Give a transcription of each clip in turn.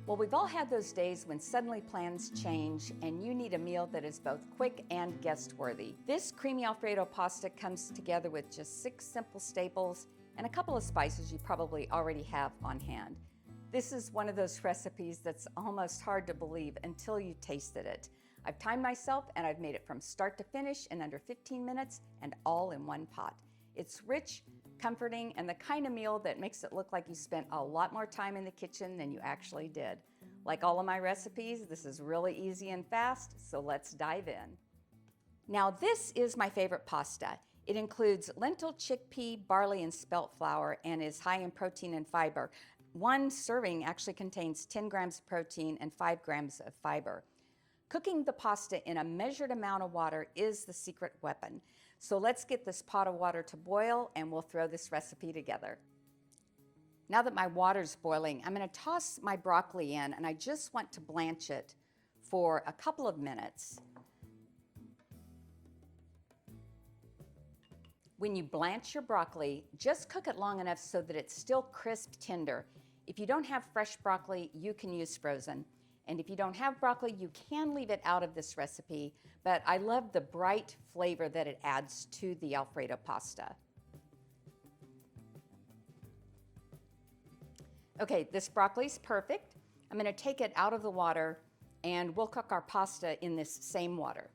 Well, we've all had those days when suddenly plans change and you need a meal that is both quick and guest-worthy. This creamy Alfredo pasta comes together with just 6 simple staples and a couple of spices you probably already have on hand. This is one of those recipes that's almost hard to believe until you tasted it. I've timed myself and I've made it from start to finish in under 15 minutes and all in one pot. It's rich, comforting, and the kind of meal that makes it look like you spent a lot more time in the kitchen than you actually did. Like all of my recipes, this is really easy and fast, so let's dive in. Now this is my favorite pasta. It includes lentil, chickpea, barley, and spelt flour and is high in protein and fiber. One serving actually contains 10 grams of protein and 5 grams of fiber. Cooking the pasta in a measured amount of water is the secret weapon. So let's get this pot of water to boil and we'll throw this recipe together. Now that my water's boiling, I'm going to toss my broccoli in and I just want to blanch it for a couple of minutes. When you blanch your broccoli, just cook it long enough so that it's still crisp tender. If you don't have fresh broccoli, you can use frozen. And if you don't have broccoli, you can leave it out of this recipe, but I love the bright flavor that it adds to the Alfredo pasta. Okay, this broccoli's perfect. I'm going to take it out of the water and we'll cook our pasta in this same water.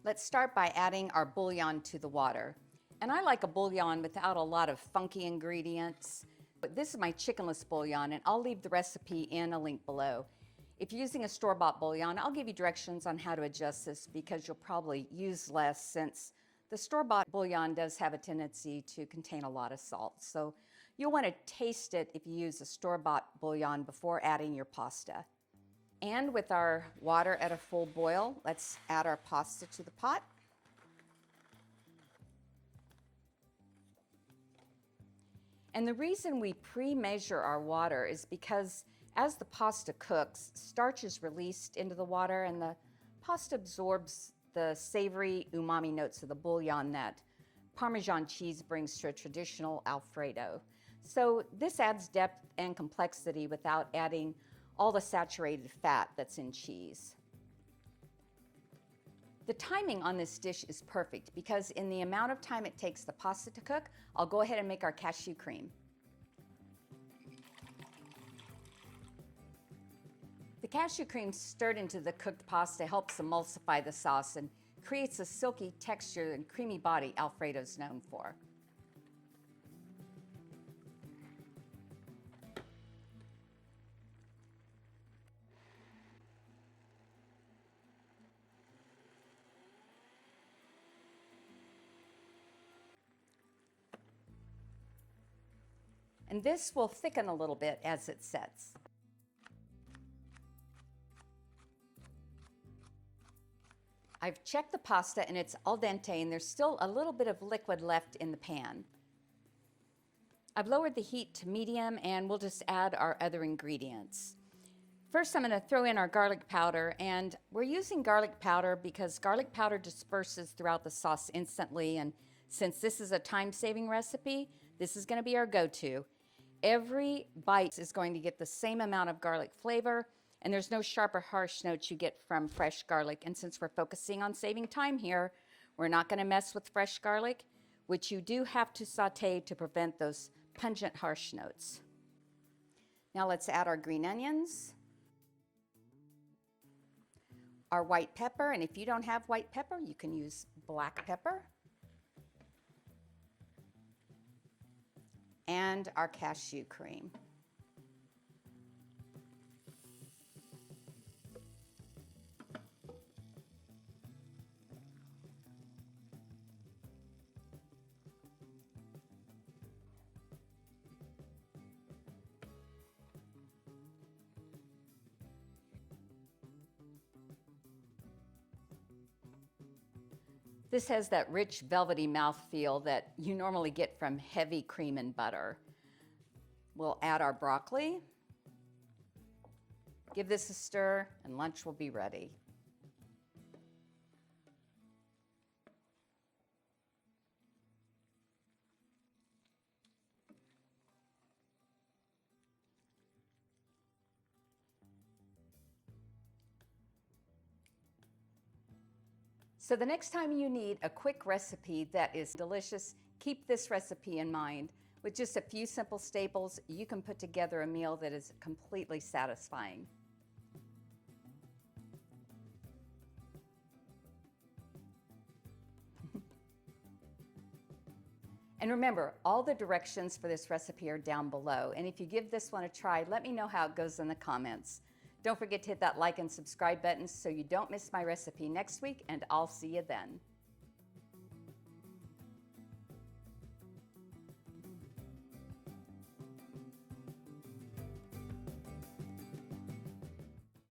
Let's start by adding our bouillon to the water. And I like a bouillon without a lot of funky ingredients. But this is my chickenless bouillon, and I'll leave the recipe in a link below. If you're using a store-bought bouillon, I'll give you directions on how to adjust this because you'll probably use less since the store-bought bouillon does have a tendency to contain a lot of salt. So you'll want to taste it if you use a store-bought bouillon before adding your pasta. And with our water at a full boil, let's add our pasta to the pot. And the reason we pre-measure our water is because as the pasta cooks, starch is released into the water and the pasta absorbs the savory umami notes of the bouillon that Parmesan cheese brings to a traditional Alfredo. So this adds depth and complexity without adding all the saturated fat that's in cheese. The timing on this dish is perfect because in the amount of time it takes the pasta to cook, I'll go ahead and make our cashew cream. The cashew cream stirred into the cooked pasta helps emulsify the sauce and creates a silky texture and creamy body Alfredo's known for. And this will thicken a little bit as it sets. I've checked the pasta and it's al dente and there's still a little bit of liquid left in the pan. I've lowered the heat to medium and we'll just add our other ingredients. First, I'm going to throw in our garlic powder, and we're using garlic powder because garlic powder disperses throughout the sauce instantly, and since this is a time-saving recipe, this is going to be our go-to. Every bite is going to get the same amount of garlic flavor, and there's no sharp or harsh notes you get from fresh garlic. And since we're focusing on saving time here, we're not going to mess with fresh garlic, which you do have to saute to prevent those pungent, harsh notes. Now let's add our green onions, our white pepper, and if you don't have white pepper, you can use black pepper, and our cashew cream. This has that rich, velvety mouthfeel that you normally get from heavy cream and butter. We'll add our broccoli, give this a stir, and lunch will be ready. So the next time you need a quick recipe that is delicious, keep this recipe in mind. With just a few simple staples, you can put together a meal that is completely satisfying. And remember, all the directions for this recipe are down below. And if you give this one a try, let me know how it goes in the comments. Don't forget to hit that like and subscribe button so you don't miss my recipe next week, and I'll see you then.